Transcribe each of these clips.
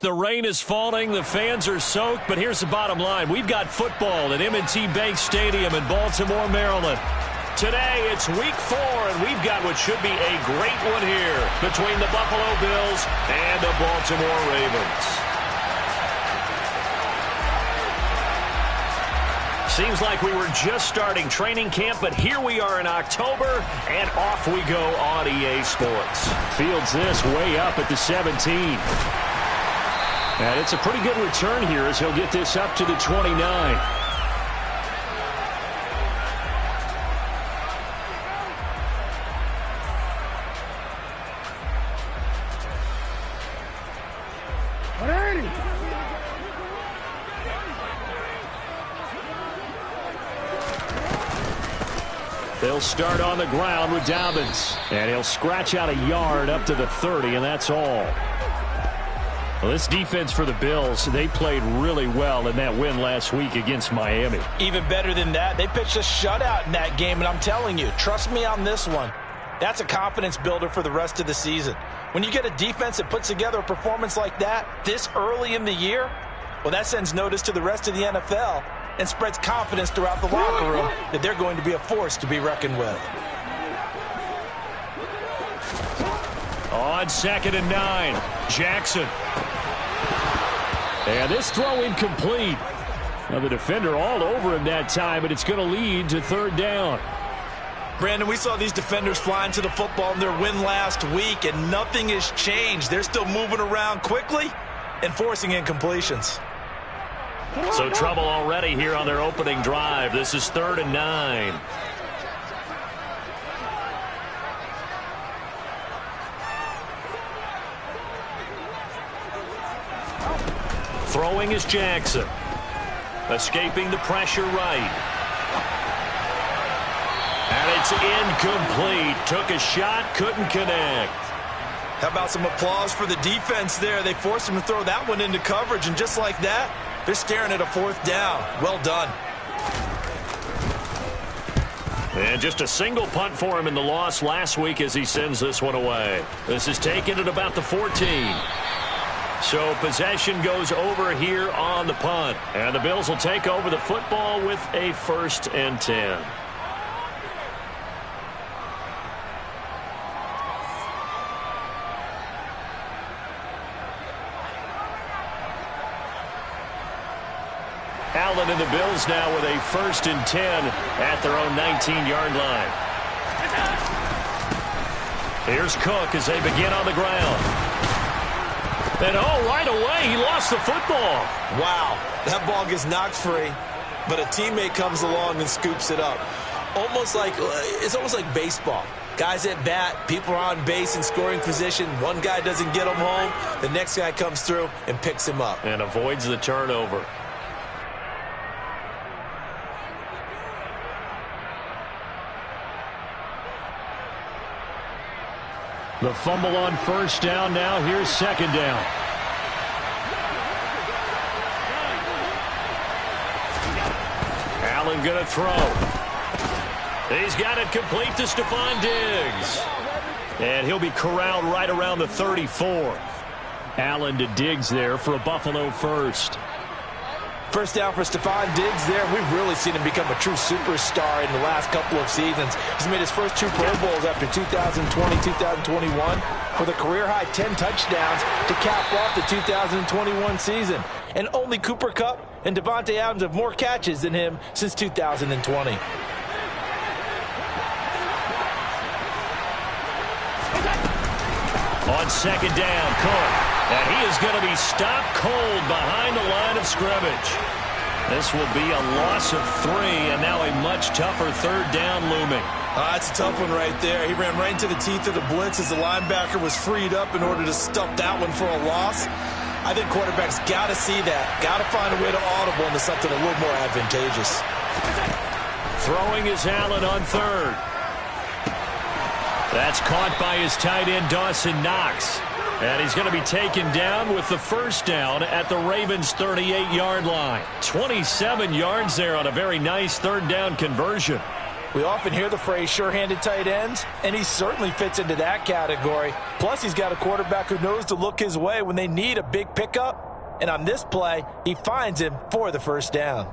The rain is falling, the fans are soaked, but here's the bottom line. We've got football at M&T Bank Stadium in Baltimore, Maryland. Today, it's week 4, and we've got what should be a great one here between the Buffalo Bills and the Baltimore Ravens. Seems like we were just starting training camp, but here we are in October, and off we go on EA Sports. Fields this way up at the 17. And it's a pretty good return here as he'll get this up to the 29. They'll start on the ground with Dobbins. And he'll scratch out a yard up to the 30, and that's all. Well, this defense for the Bills, they played really well in that win last week against Miami. Even better than that, they pitched a shutout in that game, and I'm telling you, trust me on this one. That's a confidence builder for the rest of the season. When you get a defense that puts together a performance like that this early in the year, well, that sends notice to the rest of the NFL and spreads confidence throughout the locker room that they're going to be a force to be reckoned with. On 2nd and 9, Jackson. And this throw incomplete. Now the defender all over him that time, but it's going to lead to 3rd down. Brandon, we saw these defenders flying to the football in their win last week, and nothing has changed. They're still moving around quickly and forcing incompletions. So trouble already here on their opening drive. This is 3rd and 9. Throwing is Jackson. Escaping the pressure right. And it's incomplete. Took a shot, couldn't connect. How about some applause for the defense there? They forced him to throw that one into coverage, and just like that, they're staring at a 4th down. Well done. And just a single punt for him in the loss last week as he sends this one away. This is taken at about the 14. So possession goes over here on the punt. And the Bills will take over the football with a 1st and 10. Allen and the Bills now with a 1st and 10 at their own 19-yard line. Here's Cook as they begin on the ground. And right away, he lost the football. Wow, that ball gets knocked free, but a teammate comes along and scoops it up. It's almost like baseball. Guys at bat, people are on base in scoring position. One guy doesn't get him home. The next guy comes through and picks him up. And avoids the turnover. The fumble on 1st down. Now here's 2nd down. Allen going to throw. He's got it complete to Stephon Diggs. And he'll be corralled right around the 34. Allen to Diggs there for a Buffalo 1st. 1st down for Stephon Diggs there. We've really seen him become a true superstar in the last couple of seasons. He's made his first 2 Pro Bowls after 2020, 2021 with a career-high 10 touchdowns to cap off the 2021 season. And only Cooper Kupp and Devontae Adams have more catches than him since 2020. On 2nd down, Cook. And he is going to be stopped cold behind the line of scrimmage. This will be a loss of 3, and now a much tougher 3rd down looming. That's a tough one right there. He ran right into the teeth of the blitz as the linebacker was freed up in order to stuff that one for a loss. I think quarterbacks got to see that. Got to find a way to audible into something a little more advantageous. Throwing is Allen on 3rd. That's caught by his tight end, Dawson Knox. And he's going to be taken down with the 1st down at the Ravens' 38-yard line. 27 yards there on a very nice 3rd down conversion. We often hear the phrase sure-handed tight ends, and he certainly fits into that category. Plus, he's got a quarterback who knows to look his way when they need a big pickup. And on this play, he finds him for the first down.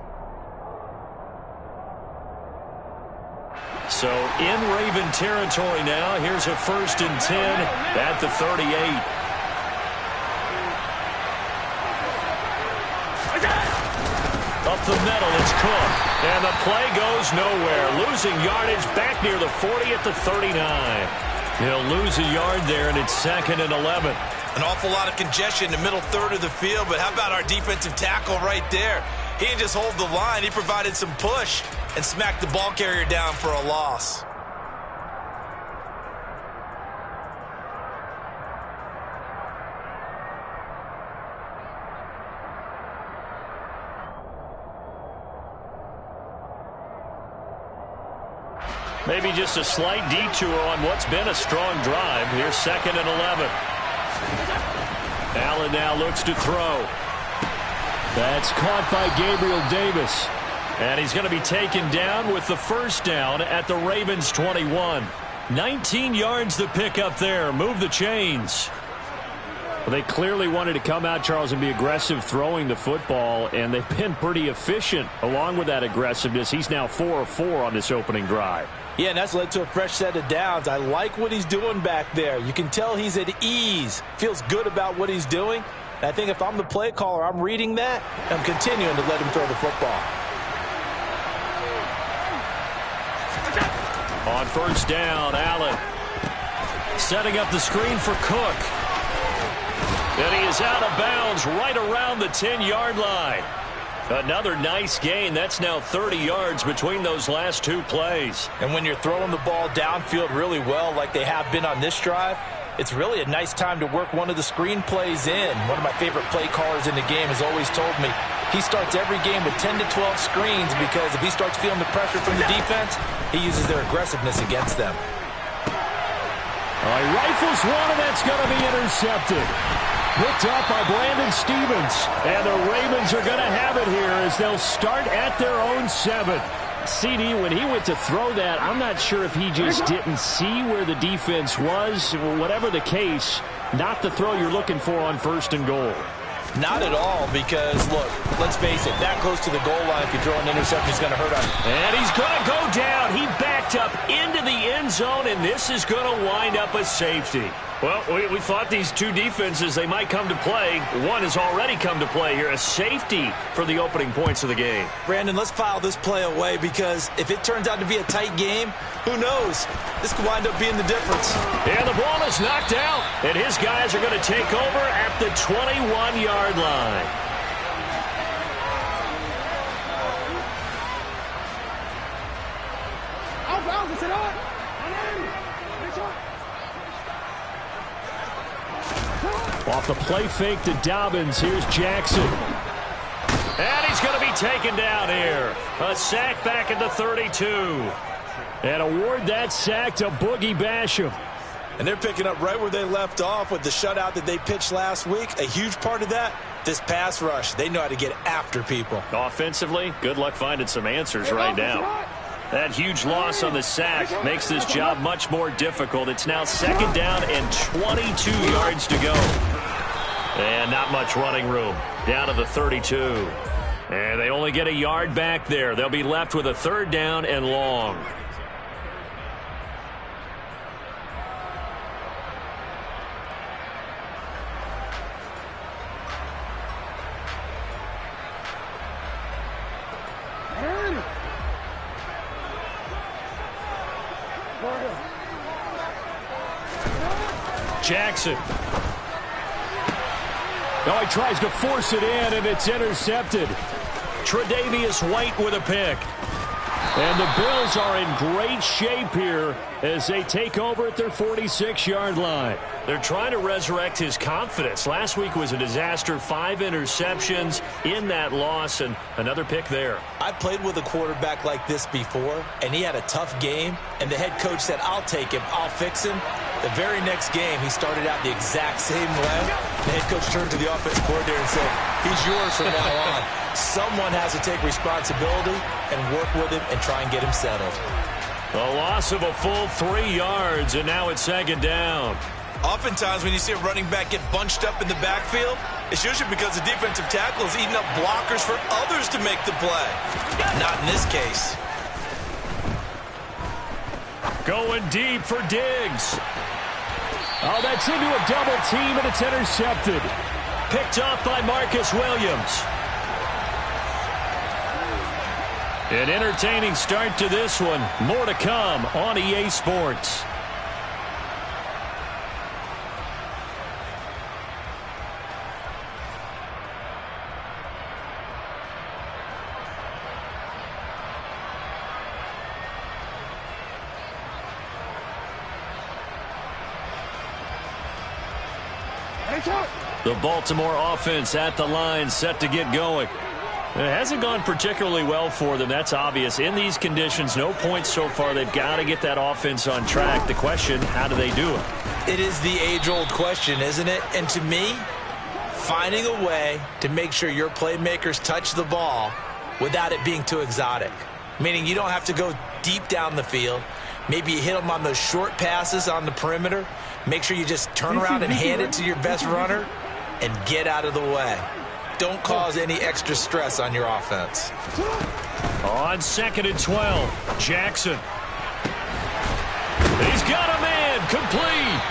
So in Raven territory now, here's a 1st and 10 at the 38. Up the middle, it's Cook. And the play goes nowhere. Losing yardage back near the 40 at the 39. He'll lose a yard there, and it's 2nd and 11. An awful lot of congestion in the middle third of the field, but how about our defensive tackle right there? He didn't just hold the line. He provided some push and smacked the ball carrier down for a loss. Maybe just a slight detour on what's been a strong drive. Here's 2nd and 11. Allen now looks to throw. That's caught by Gabriel Davis. And he's going to be taken down with the first down at the Ravens 21. 19 yards to pick up there. Move the chains. Well, they clearly wanted to come out, Charles, and be aggressive throwing the football, and they've been pretty efficient along with that aggressiveness. He's now 4 of 4 on this opening drive. Yeah, and that's led to a fresh set of downs. I like what he's doing back there. You can tell he's at ease. Feels good about what he's doing. And I think if I'm the play caller, I'm reading that, and I'm continuing to let him throw the football. On first down, Allen setting up the screen for Cook. And he is out of bounds right around the 10-yard line. Another nice gain. That's now 30 yards between those last two plays. And when you're throwing the ball downfield really well like they have been on this drive, it's really a nice time to work one of the screen plays in. One of my favorite play callers in the game has always told me he starts every game with 10 to 12 screens because if he starts feeling the pressure from the defense, he uses their aggressiveness against them. He rifles one, and that's going to be intercepted. Picked up by Brandon Stevens. And the Ravens are going to have it here as they'll start at their own 7. CD, when he went to throw that, I'm not sure if he just didn't see where the defense was. Whatever the case, not the throw you're looking for on 1st and goal. Not at all, because, look, let's face it, that close to the goal line, if you throw an interception, he's going to hurt us. And he's going to go down. He backed up into the end zone, and this is going to wind up a safety. Well, we thought these two defenses, they might come to play. One has already come to play here, a safety for the opening points of the game. Brandon, let's file this play away because if it turns out to be a tight game, who knows? This could wind up being the difference. And the ball is knocked out, and his guys are going to take over at the 21-yard line. Off the play fake to Dobbins, here's Jackson. And he's going to be taken down here. A sack back at the 32. And award that sack to Boogie Basham. And they're picking up right where they left off with the shutout that they pitched last week. A huge part of that, this pass rush. They know how to get after people. Offensively, good luck finding some answers right now. That huge loss on the sack makes this job much more difficult. It's now 2nd down and 22 yards to go. And not much running room. Down to the 32. And they only get a yard back there. They'll be left with a 3rd down and long. Jackson. Now he tries to force it in, and it's intercepted. Tre'Davious White with a pick. And the Bills are in great shape here as they take over at their 46-yard line. They're trying to resurrect his confidence. Last week was a disaster. 5 interceptions in that loss, and another pick there. I played with a quarterback like this before, and he had a tough game, and the head coach said, I'll take him, I'll fix him. The very next game, he started out the exact same way. The head coach turned to the offensive coordinator and said, he's yours from now on. Someone has to take responsibility and work with him and try and get him settled. A loss of a full 3 yards, and now it's second down. Oftentimes when you see a running back get bunched up in the backfield, it's usually because the defensive tackle is eating up blockers for others to make the play. Not in this case. Going deep for Diggs. Oh, that's into a double team, and it's intercepted. Picked off by Marcus Williams. An entertaining start to this one. More to come on EA Sports. The Baltimore offense at the line, set to get going. It hasn't gone particularly well for them. That's obvious. In these conditions, no points so far. They've got to get that offense on track. The question, how do they do it? It is the age-old question, isn't it? And to me, finding a way to make sure your playmakers touch the ball without it being too exotic. Meaning you don't have to go deep down the field. Maybe you hit them on those short passes on the perimeter. Make sure you just turn around and hand it to your best runner and get out of the way. Don't cause any extra stress on your offense. On 2nd and 12, Jackson. He's got a man, complete.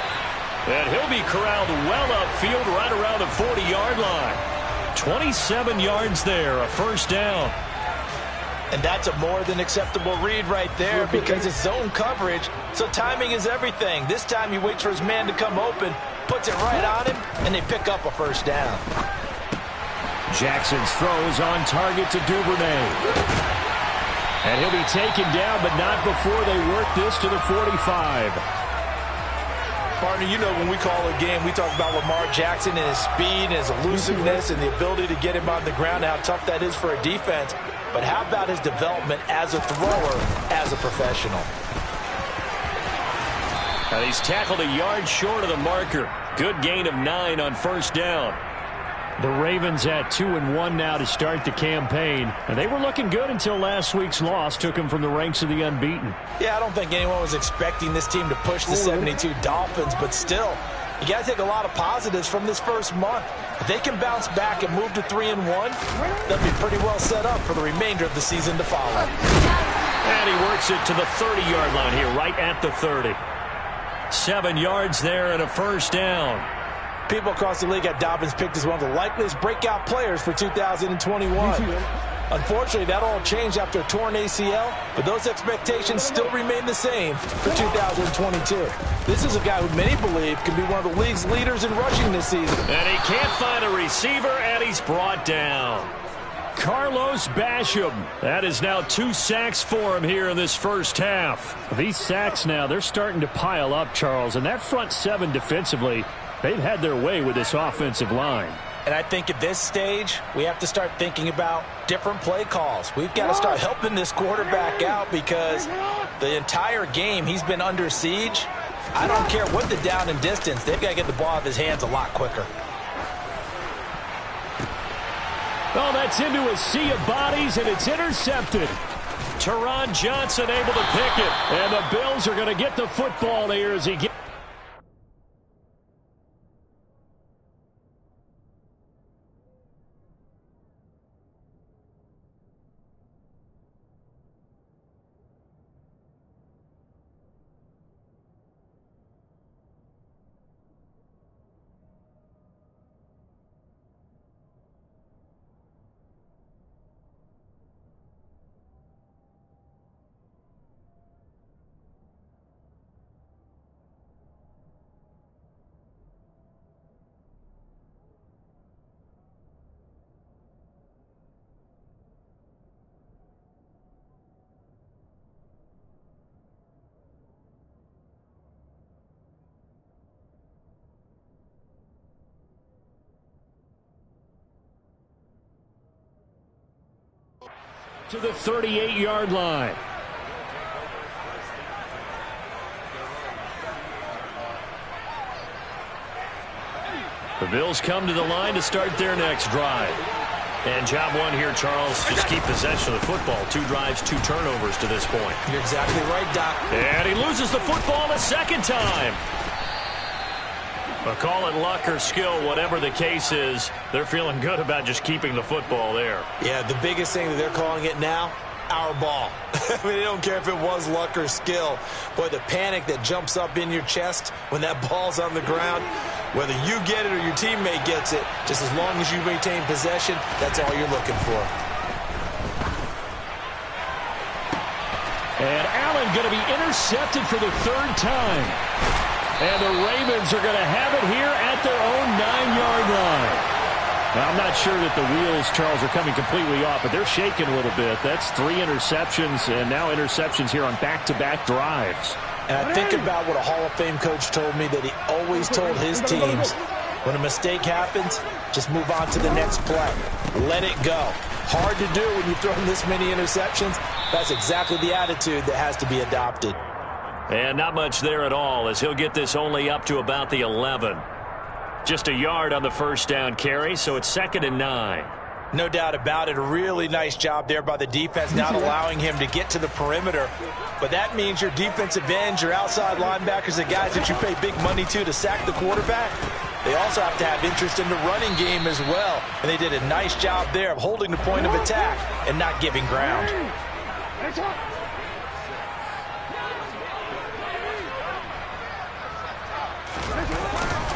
And he'll be corralled well upfield right around the 40-yard line. 27 yards there, a first down. And that's a more than acceptable read right there because it's zone coverage, so timing is everything. This time he waits for his man to come open, puts it right on him, and they pick up a first down. Jackson's throws on target to Duvernay. And he'll be taken down, but not before they work this to the 45. Partner, you know when we call a game, we talk about Lamar Jackson and his speed and his elusiveness and the ability to get him on the ground and how tough that is for a defense. But how about his development as a thrower, as a professional? And he's tackled a yard short of the marker. Good gain of 9 on first down. The Ravens at 2-1 now to start the campaign. And they were looking good until last week's loss took them from the ranks of the unbeaten. Yeah, I don't think anyone was expecting this team to push the 72 Dolphins, but still, you got to take a lot of positives from this first month. If they can bounce back and move to 3-1, they'll be pretty well set up for the remainder of the season to follow. And he works it to the 30-yard line here, right at the 30. 7 yards there and a first down. People across the league had Dobbins picked as one of the likeliest breakout players for 2021. Unfortunately, that all changed after a torn ACL, but those expectations still remain the same for 2022. This is a guy who many believe can be one of the league's leaders in rushing this season. And he can't find a receiver, and he's brought down. Carlos Basham. That is now 2 sacks for him here in this first half. These sacks now, they're starting to pile up, Charles, and that front 7 defensively, they've had their way with this offensive line. And I think at this stage, we have to start thinking about different play calls. We've got to start helping this quarterback out because the entire game he's been under siege. I don't care what the down and distance. They've got to get the ball out of his hands a lot quicker. Oh, that's into a sea of bodies, and it's intercepted. Teron Johnson able to pick it. And the Bills are going to get the football here as he gets. To the 38-yard line. The Bills come to the line to start their next drive. And job one here, Charles, just keep possession of the football. 2 drives, 2 turnovers to this point. You're exactly right, Doc. And he loses the football a second time. But call it luck or skill, whatever the case is, they're feeling good about just keeping the football there. Yeah, the biggest thing that they're calling it now, our ball. I mean, they don't care if it was luck or skill. Boy, the panic that jumps up in your chest when that ball's on the ground, whether you get it or your teammate gets it, just as long as you maintain possession, that's all you're looking for. And Allen going to be intercepted for the 3rd time. And the Ravens are going to have it here at their own 9-yard line. Now, I'm not sure that the wheels, Charles, are coming completely off, but they're shaking a little bit. That's 3 interceptions, and now interceptions here on back-to-back drives. And I think about what a Hall of Fame coach told me, that he always told his teams, when a mistake happens, just move on to the next play. Let it go. Hard to do when you throw this many interceptions. That's exactly the attitude that has to be adopted. And not much there at all, as he'll get this only up to about the 11. Just a yard on the first down carry, so it's 2nd and 9. No doubt about it. A really nice job there by the defense, not allowing him to get to the perimeter. But that means your defensive ends, your outside linebackers, the guys that you pay big money to sack the quarterback, they also have to have interest in the running game as well. And they did a nice job there of holding the point of attack and not giving ground.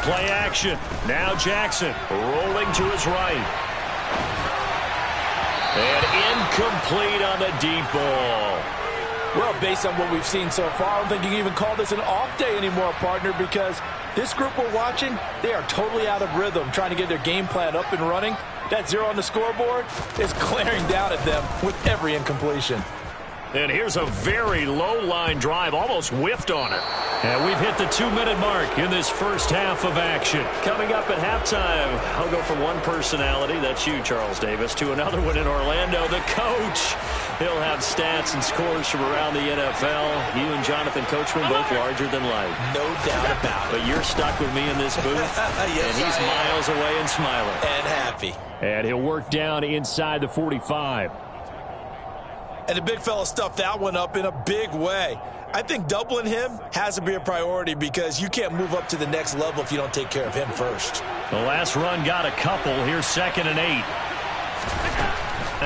Play action. Now Jackson rolling to his right. And incomplete on the deep ball. Well, based on what we've seen so far, I don't think you can even call this an off day anymore, partner, because this group we're watching, they are totally out of rhythm, trying to get their game plan up and running. That 0 on the scoreboard is glaring down at them with every incompletion. And here's a very low-line drive, almost whiffed on it. And we've hit the 2-minute mark in this first half of action. Coming up at halftime, I'll go from one personality, that's you, Charles Davis, to another one in Orlando, the coach. He'll have stats and scores from around the NFL. You and Jonathan Coachman, both larger than life. No doubt about it. But you're stuck with me in this booth, yes, and he's miles away and smiling. And happy. And he'll work down inside the 45. And the big fella stuffed that one up in a big way. I think doubling him has to be a priority, because you can't move up to the next level if you don't take care of him first. The last run got a couple. Here's 2nd and 8.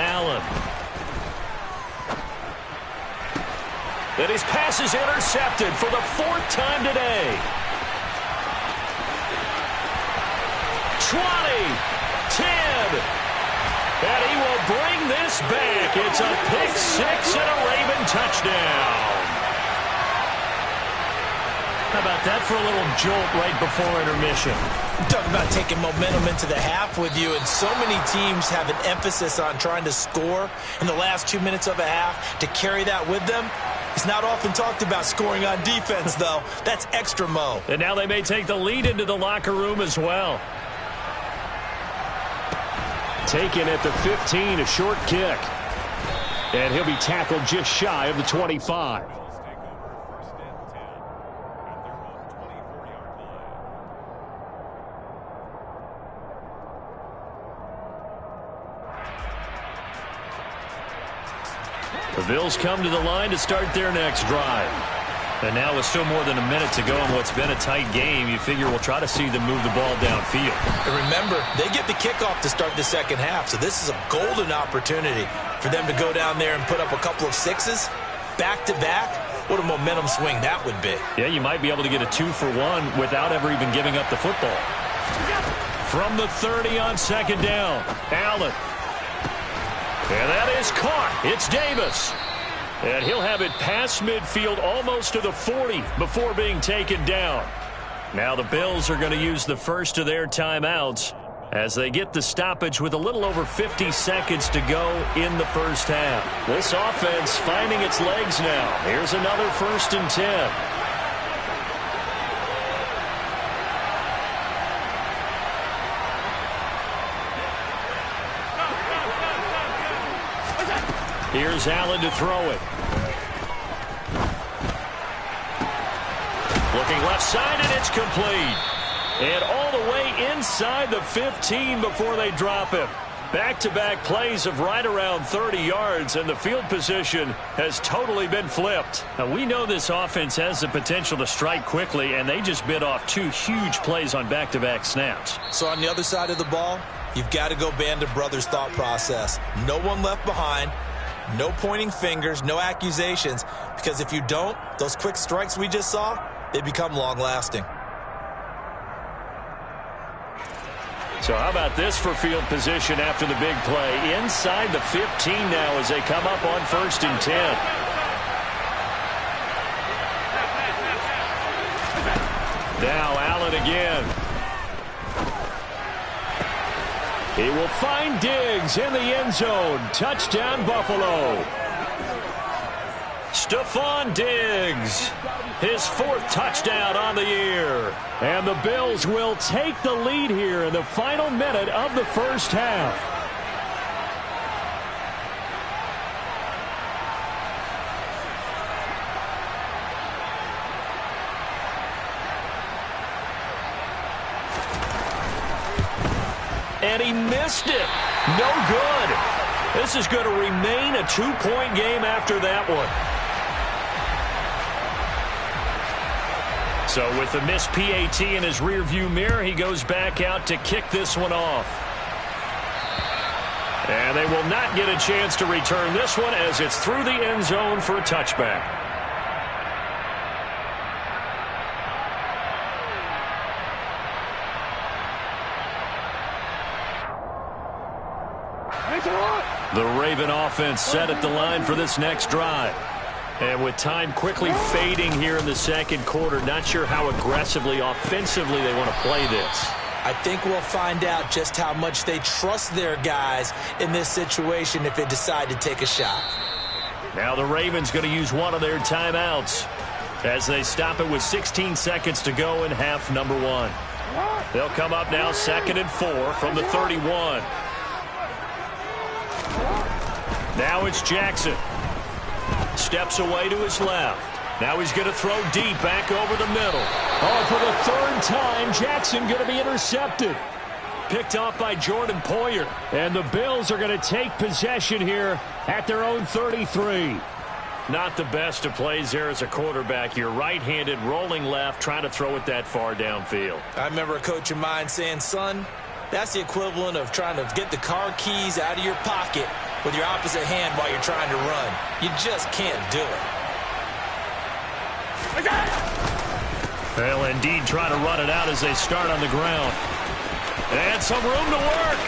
Allen. And his pass is intercepted for the 4th time today. 20, 10. And he will bring this back. It's a pick 6 and a Raven touchdown. How about that for a little jolt right before intermission? Talk about taking momentum into the half with you, and so many teams have an emphasis on trying to score in the last 2 minutes of a half to carry that with them. It's not often talked about scoring on defense, though. That's extra mo. And now they may take the lead into the locker room as well. Taken at the 15, a short kick. And he'll be tackled just shy of the 25. The Bills come to the line to start their next drive. And now with still more than a minute to go in what's been a tight game, you figure we'll try to see them move the ball downfield. And remember, they get the kickoff to start the second half, so this is a golden opportunity for them to go down there and put up a couple of sixes back-to-back. What a momentum swing that would be. Yeah, you might be able to get a 2-for-1 without ever even giving up the football. From the 30 on 2nd down, Allen. And that is caught. It's Davis. And he'll have it past midfield almost to the 40 before being taken down. Now the Bills are going to use the first of their timeouts as they get the stoppage with a little over 50 seconds to go in the first half. This offense finding its legs now. Here's another 1st and 10. Here's Allen to throw it. Looking left side, and it's complete. And all the way inside the 15 before they drop him. Back-to-back plays of right around 30 yards, and the field position has totally been flipped. Now, we know this offense has the potential to strike quickly, and they just bit off 2 huge plays on back-to-back snaps. So on the other side of the ball, you've got to go Band of Brothers thought process. No one left behind, no pointing fingers, no accusations, because if you don't, those quick strikes we just saw, they become long-lasting. So how about this for field position after the big play? Inside the 15 now as they come up on 1st and 10. Now Allen again. He will find Diggs in the end zone. Touchdown, Buffalo. Stephon Diggs, his 4th touchdown on the year. And the Bills will take the lead here in the final minute of the first half. And he missed it. No good. This is going to remain a 2-point game after that one. So with the missed PAT in his rearview mirror, he goes back out to kick this one off. And they will not get a chance to return this one as it's through the end zone for a touchback. The Raven offense set at the line for this next drive. And with time quickly fading here in the second quarter, not sure how aggressively, offensively they want to play this. I think we'll find out just how much they trust their guys in this situation if they decide to take a shot. Now the Ravens going to use one of their timeouts as they stop it with 16 seconds to go in half number 1. They'll come up now 2nd and 4 from the 31. Now it's Jackson. Steps away to his left. Now he's going to throw deep back over the middle. Oh, for the 3rd time, Jackson going to be intercepted. Picked off by Jordan Poyer. And the Bills are going to take possession here at their own 33. Not the best of plays there as a quarterback. You're right-handed, rolling left, trying to throw it that far downfield. I remember a coach of mine saying, son, that's the equivalent of trying to get the car keys out of your pocket with your opposite hand while you're trying to run. You just can't do it. They'll indeed try to run it out as they start on the ground. And some room to work.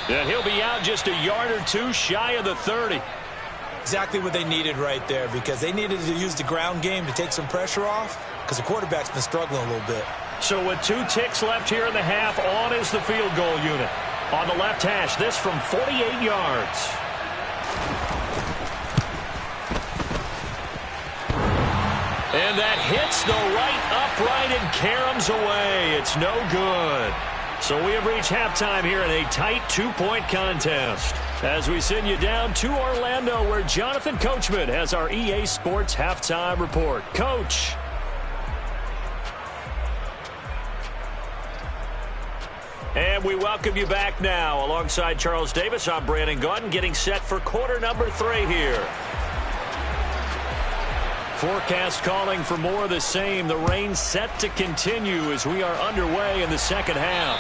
And he'll be out just a yard or 2 shy of the 30. Exactly what they needed right there, because they needed to use the ground game to take some pressure off, because the quarterback's been struggling a little bit. So with 2 ticks left here in the half, on is the field goal unit. On the left hash, this from 48 yards. And that hits the right upright and caroms away. It's no good. So we have reached halftime here in a tight 2-point contest. As we send you down to Orlando, where Jonathan Coachman has our EA Sports halftime report. Coach. And we welcome you back now. Alongside Charles Davis, I'm Brandon Gaudin, getting set for quarter number 3 here. Forecast calling for more of the same. The rain set to continue as we are underway in the second half.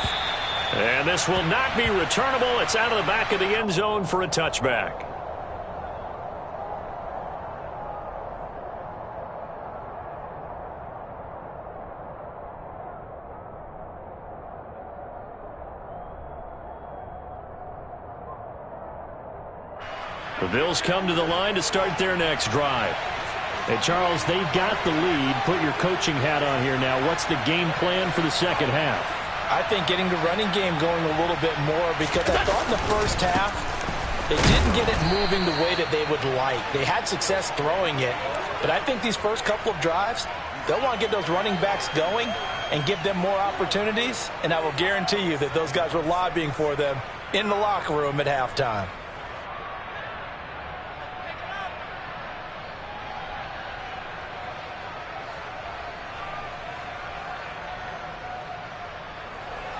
And this will not be returnable. It's out of the back of the end zone for a touchback. The Bills come to the line to start their next drive. Hey, Charles, they've got the lead. Put your coaching hat on here now. What's the game plan for the second half? I think getting the running game going a little bit more, because I thought in the first half they didn't get it moving the way that they would like. They had success throwing it, but I think these first couple of drives, they'll want to get those running backs going and give them more opportunities, and I will guarantee you that those guys were lobbying for them in the locker room at halftime.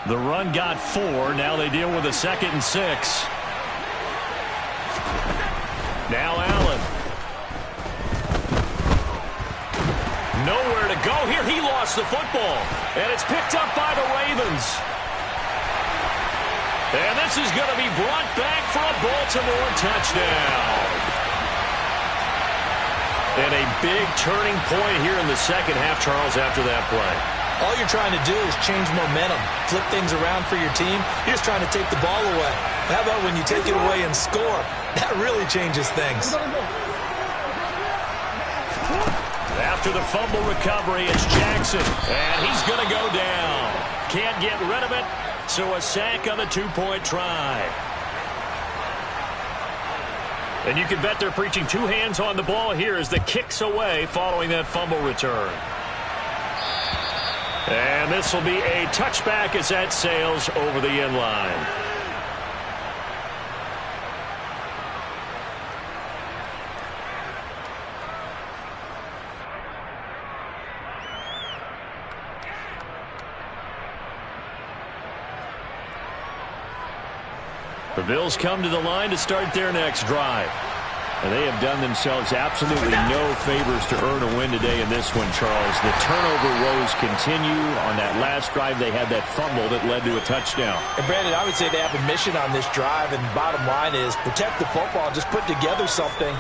The run got 4. Now they deal with a 2nd and 6. Now Allen. Nowhere to go here. He lost the football. And it's picked up by the Ravens. And this is going to be brought back for a Baltimore touchdown. And a big turning point here in the second half, Charles, after that play. All you're trying to do is change momentum, flip things around for your team. You're just trying to take the ball away. How about when you take it away and score? That really changes things. After the fumble recovery, it's Jackson. And he's going to go down. Can't get rid of it, so a sack on the 2-point try. And you can bet they're preaching 2 hands on the ball here as the kick's away following that fumble return. And this will be a touchback as that sails over the end line. The Bills come to the line to start their next drive. And they have done themselves absolutely no favors to earn a win today in this one, Charles. The turnover woes continue. On that last drive, they had that fumble that led to a touchdown. And Brandon, I would say they have a mission on this drive, and bottom line is protect the football. Just put together something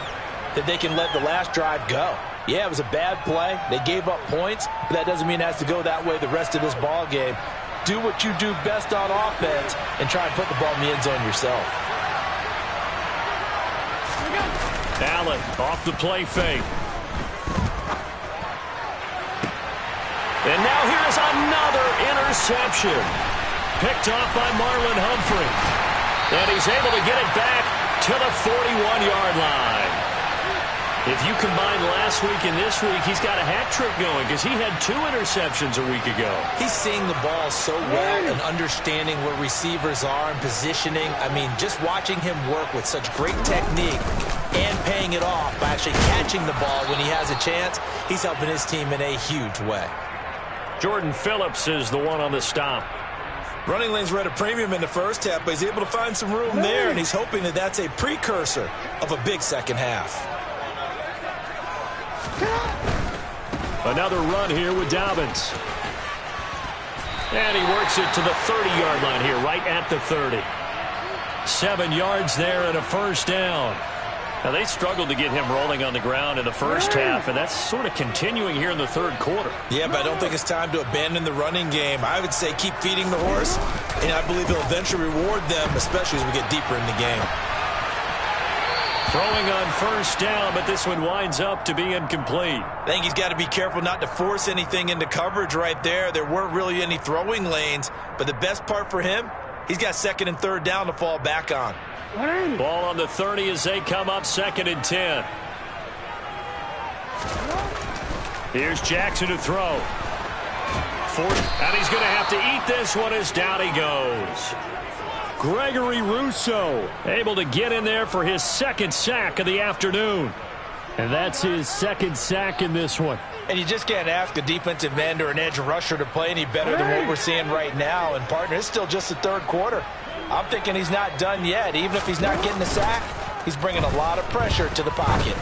that they can let the last drive go. Yeah, it was a bad play. They gave up points, but that doesn't mean it has to go that way the rest of this ball game. Do what you do best on offense and try and put the ball in the end zone yourself. Allen off the play fake. And now here's another interception. Picked off by Marlon Humphrey. And he's able to get it back to the 41-yard line. If you combine last week and this week, he's got a hat trick going because he had 2 interceptions a week ago. He's seeing the ball so well and understanding where receivers are and positioning. I mean, just watching him work with such great technique and paying it off by actually catching the ball when he has a chance, he's helping his team in a huge way. Jordan Phillips is the one on the stop. Running lanes were at a premium in the first half, but he's able to find some room there, and he's hoping that that's a precursor of a big second half. Another run here with Dobbins. And he works it to the 30-yard line here, right at the 30. 7 yards there and a first down. Now, they struggled to get him rolling on the ground in the first half, and that's sort of continuing here in the third quarter. Yeah, but I don't think it's time to abandon the running game. I would say keep feeding the horse, and I believe he'll eventually reward them, especially as we get deeper in the game. Throwing on first down, but this one winds up to be incomplete. I think he's got to be careful not to force anything into coverage right there. There weren't really any throwing lanes, but the best part for him, he's got 2nd and 3rd down to fall back on. Ball on the 30 as they come up 2nd and 10. Here's Jackson to throw. And he's going to have to eat this one as down he goes. Gregory Rousseau able to get in there for his 2nd sack of the afternoon. And that's his 2nd sack in this one. And you just can't ask a defensive end or an edge rusher to play any better than what we're seeing right now. And, partner, it's still just the 3rd quarter. I'm thinking he's not done yet. Even if he's not getting a sack, he's bringing a lot of pressure to the pocket.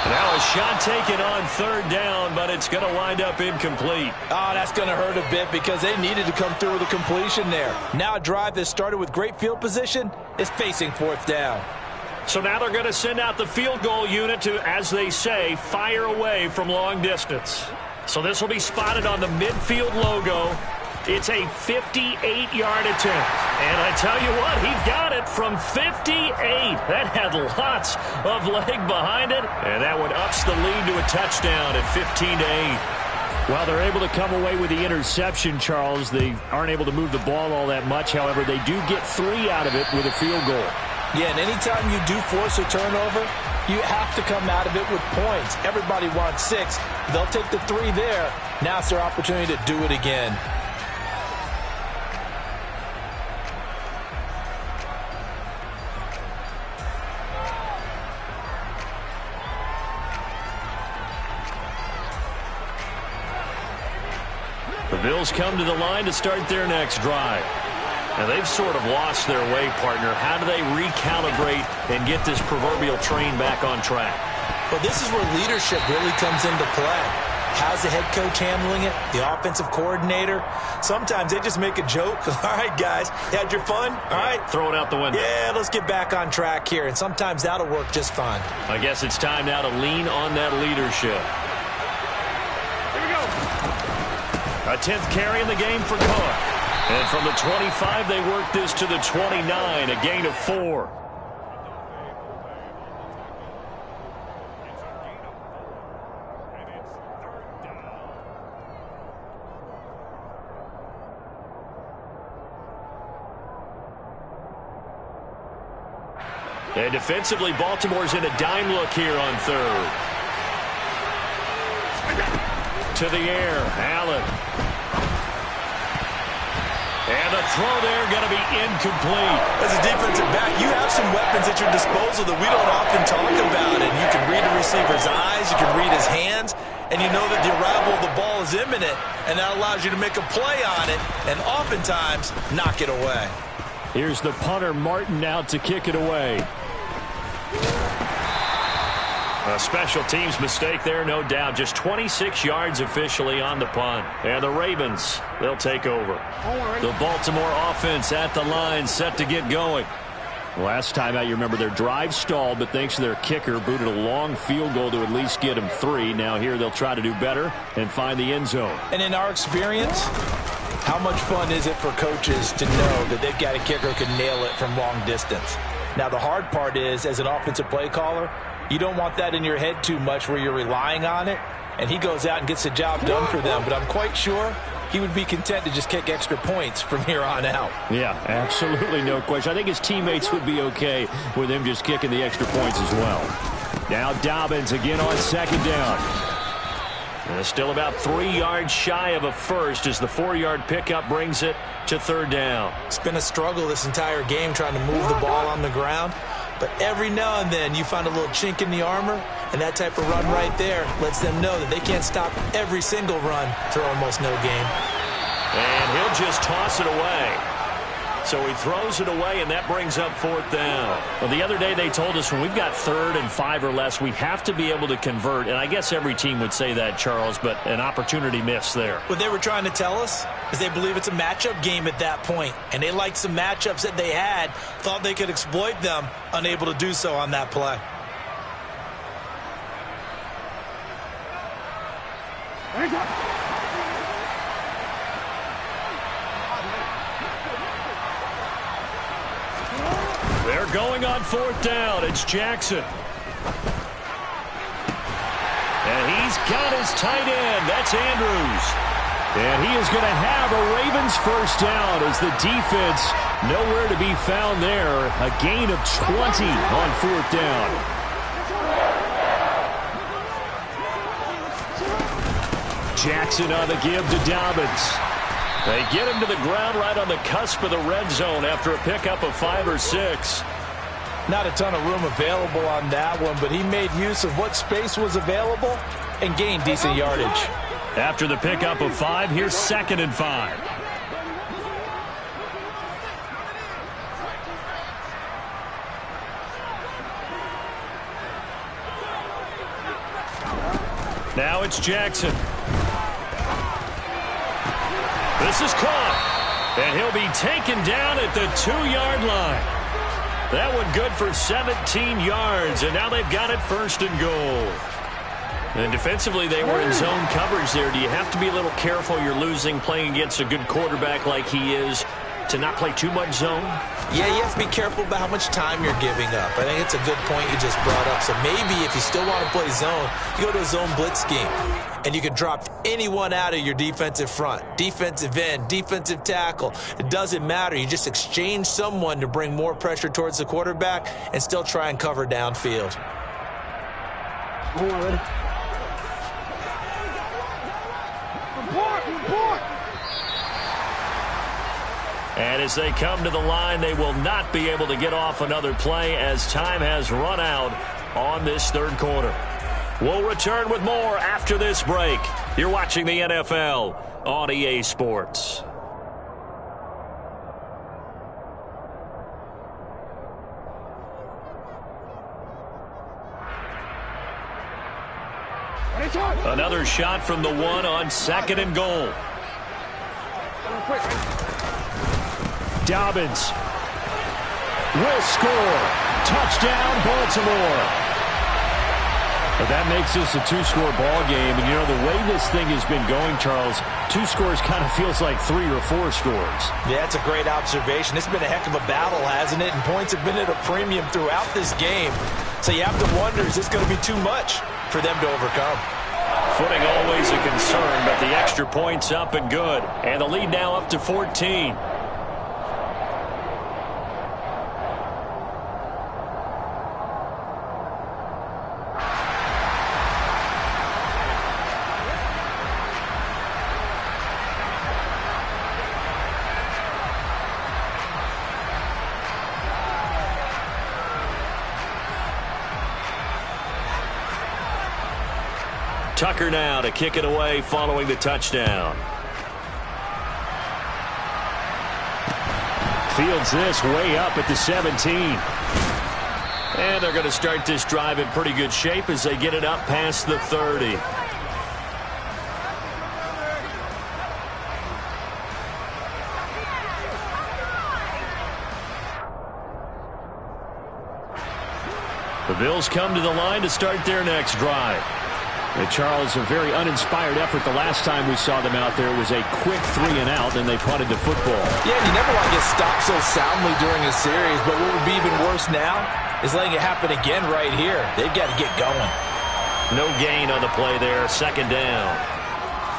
Now a shot taken on 3rd down, but it's going to wind up incomplete. Oh, that's going to hurt a bit because they needed to come through with a completion there. Now a drive that started with great field position is facing 4th down. So now they're going to send out the field goal unit to, as they say, fire away from long distance. So this will be spotted on the midfield logo. It's a 58-yard attempt. And I tell you what, he got it from 58. That had lots of leg behind it. And that one ups the lead to a touchdown at 15-8. Well, they're able to come away with the interception, Charles. They aren't able to move the ball all that much. However, they do get 3 out of it with a field goal. Yeah, and anytime you do force a turnover, you have to come out of it with points. Everybody wants 6. They'll take the 3 there. Now it's their opportunity to do it again. The Bills come to the line to start their next drive. Now, they've sort of lost their way, partner. How do they recalibrate and get this proverbial train back on track? Well, this is where leadership really comes into play. How's the head coach handling it? The offensive coordinator? Sometimes they just make a joke. All right, guys, had your fun? All right. Throw it out the window. Yeah, let's get back on track here. And sometimes that'll work just fine. I guess it's time now to lean on that leadership. Here we go. A 10th carry in the game for Cook. And from the 25, they work this to the 29, a gain of 4. And defensively, Baltimore's in a dime look here on third. To the air, Allen. And the throw there going to be incomplete. As a defensive back, you have some weapons at your disposal that we don't often talk about. And you can read a receiver's eyes, you can read his hands, and you know that the arrival of the ball is imminent, and that allows you to make a play on it and oftentimes knock it away. Here's the punter, Martin, out to kick it away. A special teams mistake there, no doubt. Just 26 yards officially on the punt. And the Ravens, they'll take over. The Baltimore offense at the line, set to get going. Last time out, you remember their drive stalled, but thanks to their kicker, booted a long field goal to at least get them 3. Now here they'll try to do better and find the end zone. And in our experience, how much fun is it for coaches to know that they've got a kicker who can nail it from long distance? Now, the hard part is, as an offensive play caller, you don't want that in your head too much where you're relying on it, and he goes out and gets the job done for them. But I'm quite sure he would be content to just kick extra points from here on out. Yeah, absolutely no question. I think his teammates would be okay with him just kicking the extra points as well. Now Dobbins again on second down. Still about 3 yards shy of a first as the 4-yard pickup brings it to third down. It's been a struggle this entire game trying to move the ball on the ground. But every now and then you find a little chink in the armor, and that type of run right there lets them know that they can't stop every single run for almost no gain. And he'll just toss it away. So he throws it away, and that brings up fourth down. Well, the other day they told us when we've got 3rd and 5 or less, we have to be able to convert. And I guess every team would say that, Charles, but an opportunity missed there. What they were trying to tell us is they believe it's a matchup game at that point. And they liked some matchups that they had, thought they could exploit them, unable to do so on that play. They're going on fourth down. It's Jackson. And he's got his tight end. That's Andrews. And he is going to have a Ravens first down as the defense nowhere to be found there. A gain of 20 on fourth down. Jackson on the give to Dobbins. They get him to the ground right on the cusp of the red zone after a pickup of 5 or 6. Not a ton of room available on that one, but he made use of what space was available and gained decent yardage. After the pickup of 5, here's 2nd and 5. Now it's Jackson. This is caught, and he'll be taken down at the 2-yard line. That one good for 17 yards, and now they've got it 1st and goal. And defensively, they were in zone coverage there. Do you have to be a little careful? You're losing, playing against a good quarterback like he is, to not play too much zone? Yeah, you have to be careful about how much time you're giving up. I think it's a good point you just brought up. So maybe if you still want to play zone, you go to a zone blitz scheme. And you can drop anyone out of your defensive front, defensive end, defensive tackle. It doesn't matter. You just exchange someone to bring more pressure towards the quarterback and still try and cover downfield. And as they come to the line, they will not be able to get off another play as time has run out on this 3rd quarter. We'll return with more after this break. You're watching the NFL on EA Sports. Another shot from the one on 2nd and goal. Dobbins will score. Touchdown, Baltimore. But that makes this a 2-score ball game. And, you know, the way this thing has been going, Charles, 2 scores kind of feels like 3 or 4 scores. Yeah, that's a great observation. It's been a heck of a battle, hasn't it? And points have been at a premium throughout this game. So you have to wonder, is this going to be too much for them to overcome? Footing always a concern, but the extra point's up and good. And the lead now up to 14. Tucker now to kick it away following the touchdown. Fields this way up at the 17. And they're going to start this drive in pretty good shape as they get it up past the 30. The Bills come to the line to start their next drive. Charles, a very uninspired effort the last time we saw them out there. It was a quick 3 and out, and they punted the football. Yeah, you never want to get stopped so soundly during a series, but what would be even worse now is letting it happen again right here. They've got to get going. No gain on the play there, 2nd down.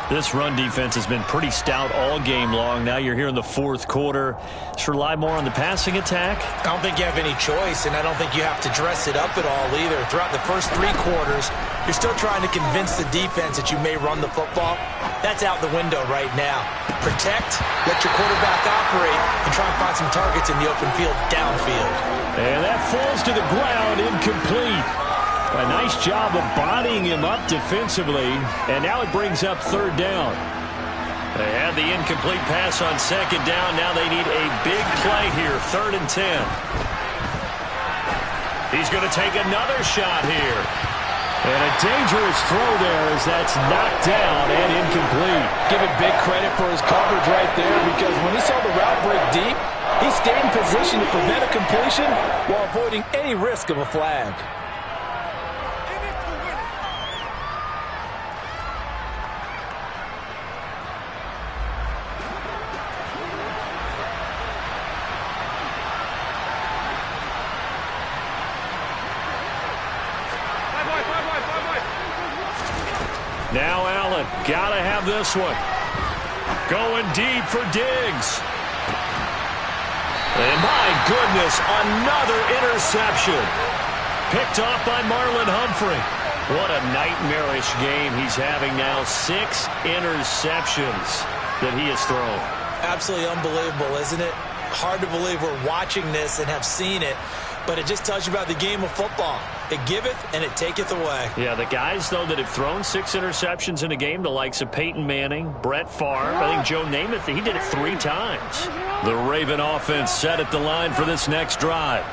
This run defense has been pretty stout all game long. Now you're here in the 4th quarter. Just rely more on the passing attack? I don't think you have any choice, and I don't think you have to dress it up at all either. Throughout the first 3 quarters, you're still trying to convince the defense that you may run the football. That's out the window right now. Protect, let your quarterback operate, and try and find some targets in the open field downfield. And that falls to the ground, incomplete. A nice job of bodying him up defensively, and now it brings up 3rd down. They had the incomplete pass on 2nd down. Now they need a big play here, 3rd and 10. He's going to take another shot here. And a dangerous throw there as that's knocked down and incomplete. Give it big credit for his coverage right there, because when he saw the route break deep, he stayed in position to prevent a completion while avoiding any risk of a flag. Now Allen, gotta have this one. Going deep for Diggs. And my goodness, another interception. Picked off by Marlon Humphrey. What a nightmarish game he's having now. 6 interceptions that he has thrown. Absolutely unbelievable, isn't it? Hard to believe we're watching this and have seen it, but it just tells you about the game of football. It giveth and it taketh away. Yeah, the guys, though, that have thrown 6 interceptions in a game, the likes of Peyton Manning, Brett Favre, I think Joe Namath, he did it 3 times. The Raven offense set at the line for this next drive.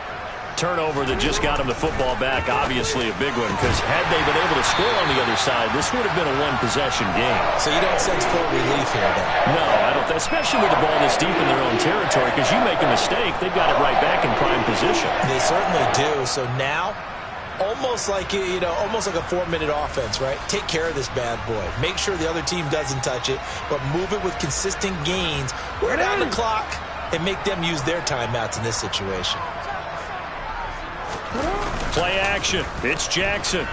Turnover that just got him the football back, obviously a big one, because had they been able to score on the other side, this would have been a 1-possession game. So you don't sense full relief here, then? No, I don't, especially with the ball this deep in their own territory, because you make a mistake, they've got it right back in prime position. They certainly do. So now, almost like, almost like a 4-minute offense, right? Take care of this bad boy. Make sure the other team doesn't touch it, but move it with consistent gains. Wear down the clock and make them use their timeouts in this situation. Play action. It's Jackson.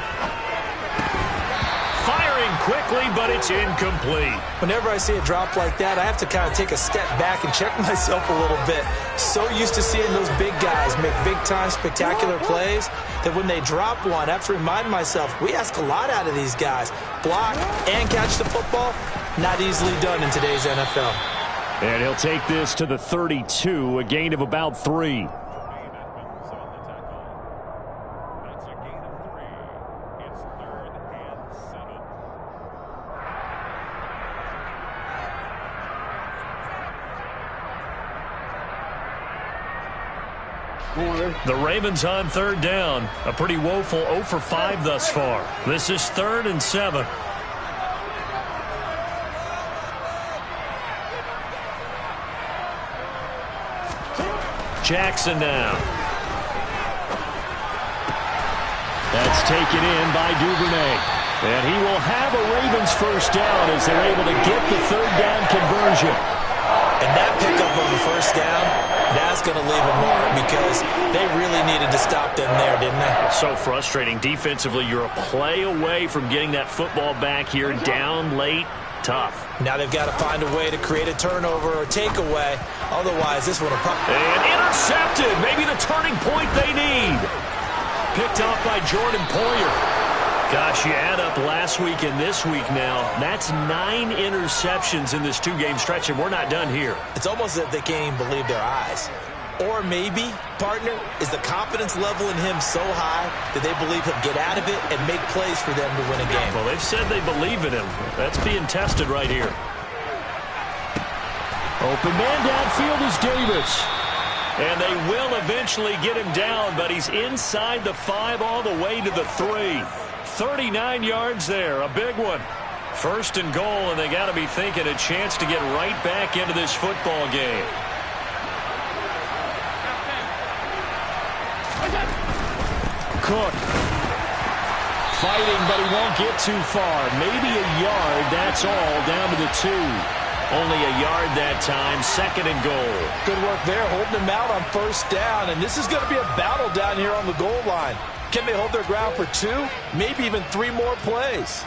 Firing quickly, but it's incomplete. Whenever I see a drop like that, I have to kind of take a step back and check myself a little bit. So used to seeing those big guys make big-time spectacular plays that when they drop one, I have to remind myself, we ask a lot out of these guys. Block and catch the football, not easily done in today's NFL. And he'll take this to the 32, a gain of about 3. The Ravens on third down. A pretty woeful 0 for 5 thus far. This is 3rd and 7. Jackson now. That's taken in by Duvernay. And he will have a Ravens first down as they're able to get the 3rd down conversion. And that pickup of the first down, that's going to leave a mark because they really needed to stop them there, didn't they? So frustrating. Defensively, you're a play away from getting that football back here. Down late, tough. Now they've got to find a way to create a turnover or takeaway. Otherwise, this one will probably... And intercepted. Maybe the turning point they need. Picked off by Jordan Poyer. Gosh, you add up last week and this week now. That's 9 interceptions in this 2-game stretch, and we're not done here. It's almost as if they can't even believe their eyes. Or maybe, partner, is the confidence level in him so high that they believe he'll get out of it and make plays for them to win a game. Well, they've said they believe in him. That's being tested right here. Open man downfield is Davis. And they will eventually get him down, but he's inside the 5 all the way to the 3. 39 yards there, a big one. 1st and goal, and they got to be thinking a chance to get right back into this football game. Cook. Fighting, but he won't get too far. Maybe a yard, that's all, down to the 2. Only a yard that time, 2nd and goal. Good work there, holding them out on 1st down, and this is going to be a battle down here on the goal line. Can they hold their ground for 2, maybe even 3 more plays?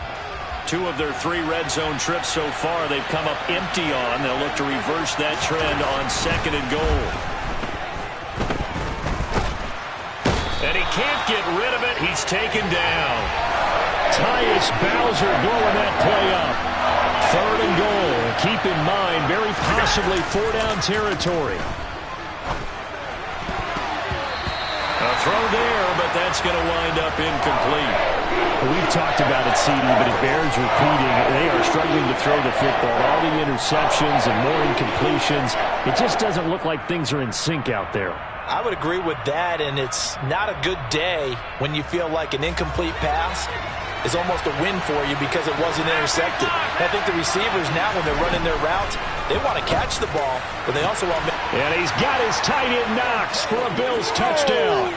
2 of their 3 red zone trips so far they've come up empty on. They'll look to reverse that trend on 2nd and goal. And he can't get rid of it. He's taken down. Tyus Bowser blowing that play up. 3rd and goal. Keep in mind, very possibly 4-down territory. A throw there, but that's going to wind up incomplete. We've talked about it, CD, but it bears repeating. They are struggling to throw the football. All the interceptions and more incompletions. It just doesn't look like things are in sync out there. I would agree with that, and it's not a good day when you feel like an incomplete pass is almost a win for you because it wasn't intercepted. I think the receivers now, when they're running their routes, they want to catch the ball, but they also want... And he's got his tight end Knox for a Bills touchdown.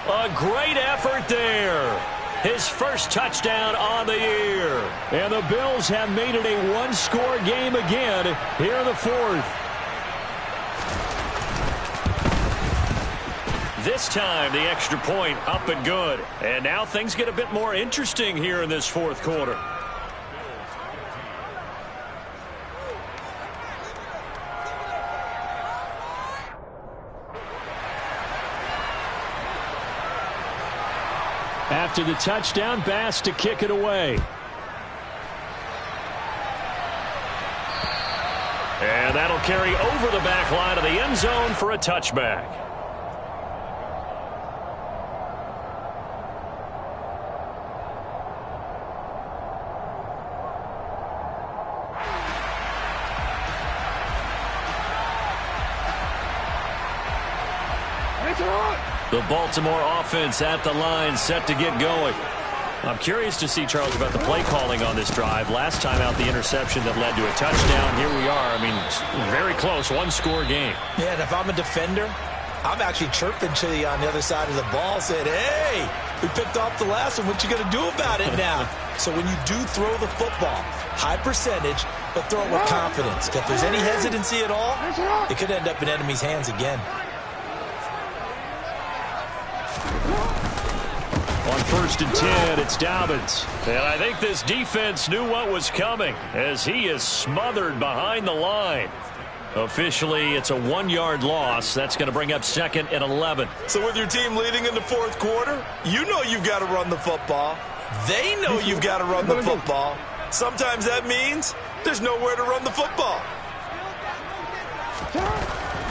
A great effort there. His first touchdown on the year. And the Bills have made it a 1-score game again here in the 4th. This time, the extra point up and good. And now things get a bit more interesting here in this 4th quarter. After the touchdown, Bass to kick it away. And that'll carry over the back line of the end zone for a touchback. The Baltimore offense at the line, set to get going. I'm curious to see, Charles, about the play calling on this drive. Last time out, the interception that led to a touchdown. Here we are. I mean, very close, 1-score game. Yeah, and if I'm a defender, I'm actually chirping to you on the other side of the ball, saying, hey, we picked off the last one. What you going to do about it now? So when you do throw the football, high percentage, but throw it with confidence. If there's any hesitancy at all, it could end up in enemy's hands again. On 1st and 10, it's Dobbins. And I think this defense knew what was coming as he is smothered behind the line. Officially, it's a 1-yard loss. That's going to bring up 2nd and 11. So with your team leading in the 4th quarter, you know you've got to run the football. They know you've got to run the football. Sometimes that means there's nowhere to run the football.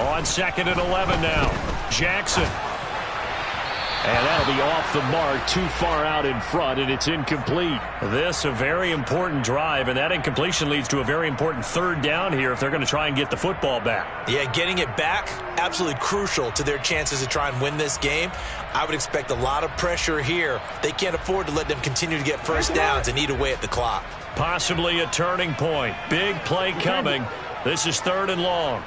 On 2nd and 11 now, Jackson. And that'll be off the mark, too far out in front, and it's incomplete. This a very important drive, and that incompletion leads to a very important third down here if they're going to try and get the football back. Yeah, getting it back, absolutely crucial to their chances to try and win this game. I would expect a lot of pressure here. They can't afford to let them continue to get first downs and eat away at the clock. Possibly a turning point. Big play coming. This is 3rd and long.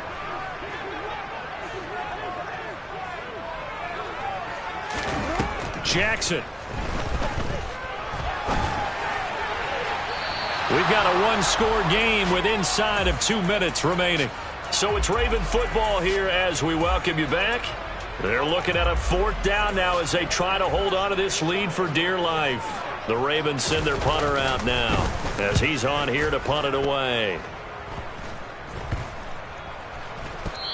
Jackson. We've got a one-score game with inside of 2 minutes remaining. So it's Raven football here as we welcome you back. They're looking at a 4th down now as they try to hold on to this lead for dear life. The Ravens send their punter out now as he's on here to punt it away.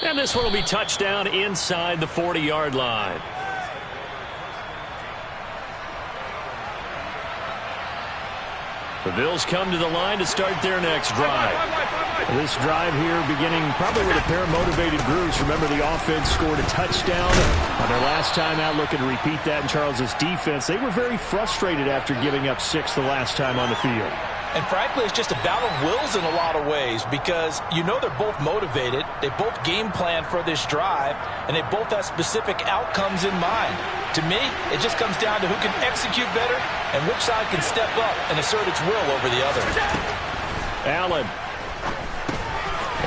And this one will be touchdown inside the 40-yard line. The Bills come to the line to start their next drive. This drive here beginning probably with a pair of motivated groups. Remember, the offense scored a touchdown on their last time out. Looking to repeat that in Charles's defense. They were very frustrated after giving up 6 the last time on the field. And frankly, it's just a battle of wills in a lot of ways because you know they're both motivated. They both game plan for this drive, and they both have specific outcomes in mind. To me, it just comes down to who can execute better and which side can step up and assert its will over the other. Allen.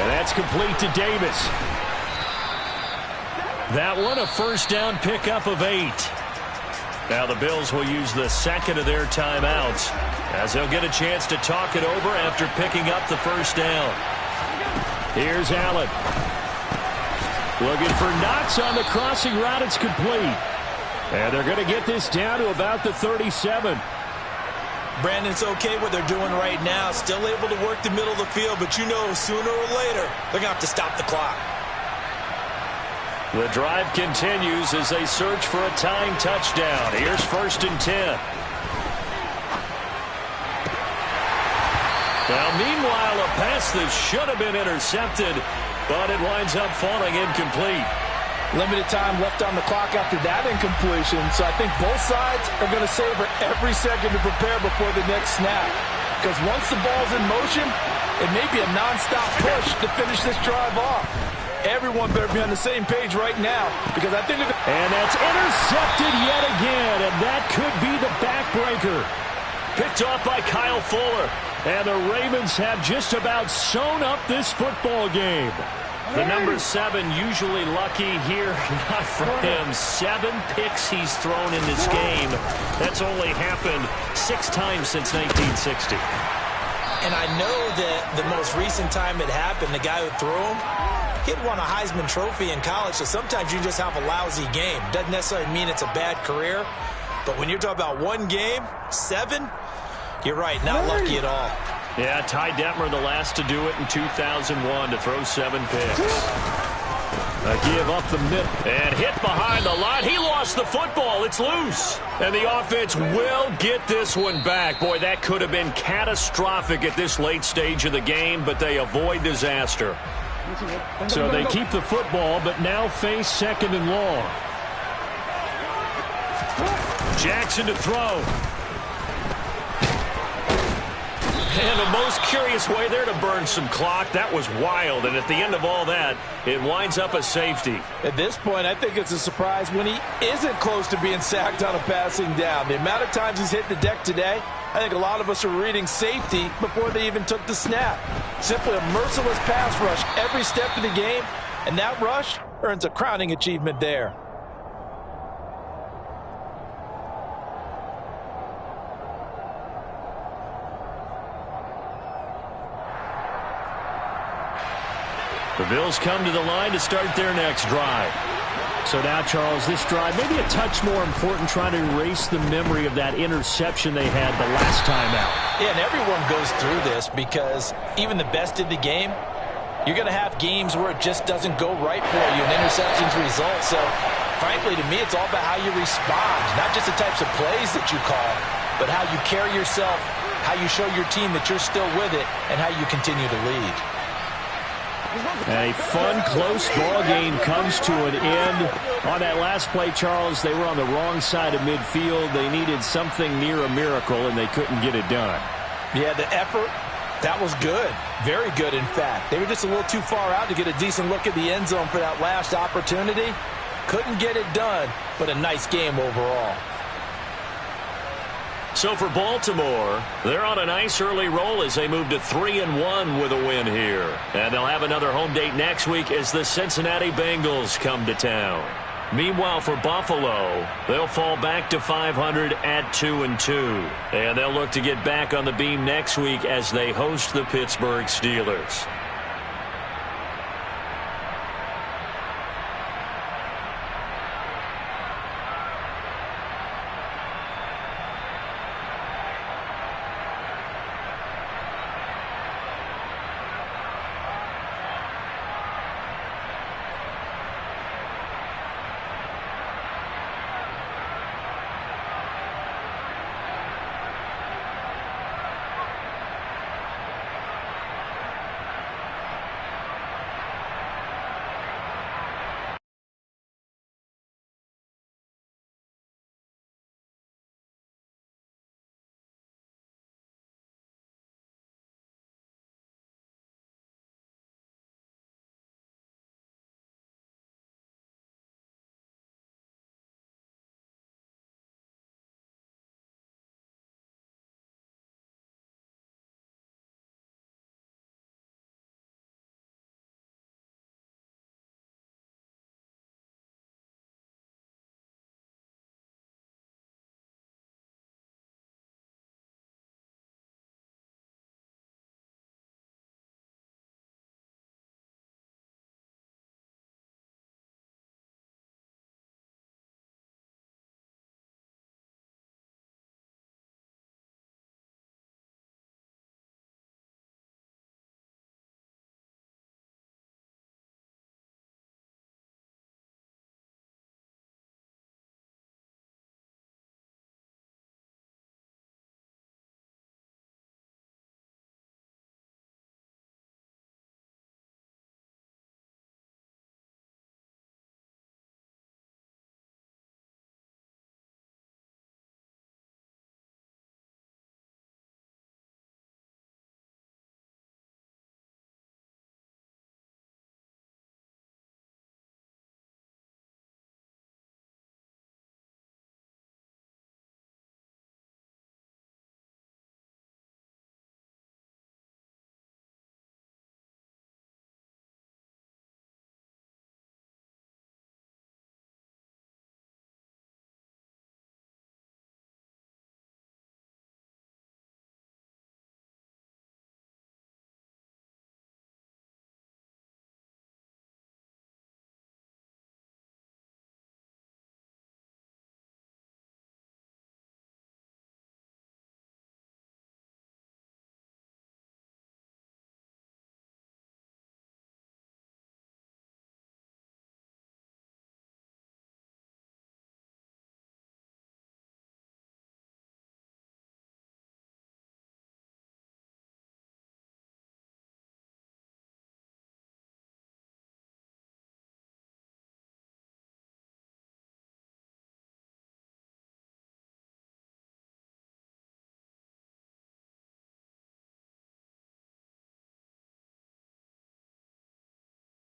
And that's complete to Davis. That one a first down pickup of 8. Now the Bills will use the second of their timeouts as they'll get a chance to talk it over after picking up the first down. Here's Allen. Looking for Knox on the crossing route. It's complete. And they're going to get this down to about the 37. Brandon, it's okay what they're doing right now. Still able to work the middle of the field, but you know sooner or later they're going to have to stop the clock. The drive continues as they search for a tying touchdown. Here's 1st and 10. Now, meanwhile, a pass that should have been intercepted, but it winds up falling incomplete. Limited time left on the clock after that incompletion, so I think both sides are going to savor every second to prepare before the next snap. Because once the ball's in motion, it may be a nonstop push to finish this drive off. Everyone better be on the same page right now because I think... And that's intercepted yet again, and that could be the backbreaker. Picked off by Kyle Fuller. And the Ravens have just about sewn up this football game. The number 7 usually lucky here, not for him. 7 picks he's thrown in this game. That's only happened 6 times since 1960. And I know that the most recent time it happened, the guy who threw him, he'd won a Heisman Trophy in college, so sometimes you just have a lousy game. Doesn't necessarily mean it's a bad career, but when you're talking about one game, 7, you're right, not lucky at all. Yeah, Ty Detmer the last to do it in 2001 to throw 7 picks. A give up the middle. And hit behind the line. He lost the football. It's loose. And the offense will get this one back. Boy, that could have been catastrophic at this late stage of the game, but they avoid disaster. So they keep the football, but now face 2nd and long. Jackson to throw. And the most curious way there to burn some clock. That was wild. And at the end of all that, it winds up a safety. At this point, I think it's a surprise when he isn't close to being sacked on a passing down. The amount of times he's hit the deck today, I think a lot of us are reading safety before they even took the snap. Simply a merciless pass rush every step of the game, and that rush earns a crowning achievement there. The Bills come to the line to start their next drive. So now, Charles, this drive maybe a touch more important, trying to erase the memory of that interception they had the last time out. Yeah, and everyone goes through this because even the best in the game, you're going to have games where it just doesn't go right for you and interceptions result. So, frankly, to me, it's all about how you respond, not just the types of plays that you call, but how you carry yourself, how you show your team that you're still with it, and how you continue to lead. A fun, close ball game comes to an end. On that last play, Charles, they were on the wrong side of midfield. They needed something near a miracle, and they couldn't get it done. Yeah, the effort, that was good. Very good, in fact. They were just a little too far out to get a decent look at the end zone for that last opportunity. Couldn't get it done, but a nice game overall. So for Baltimore, they're on a nice early roll as they move to 3-1 with a win here. And they'll have another home date next week as the Cincinnati Bengals come to town. Meanwhile, for Buffalo, they'll fall back to 500 at 2-2. And they'll look to get back on the beam next week as they host the Pittsburgh Steelers.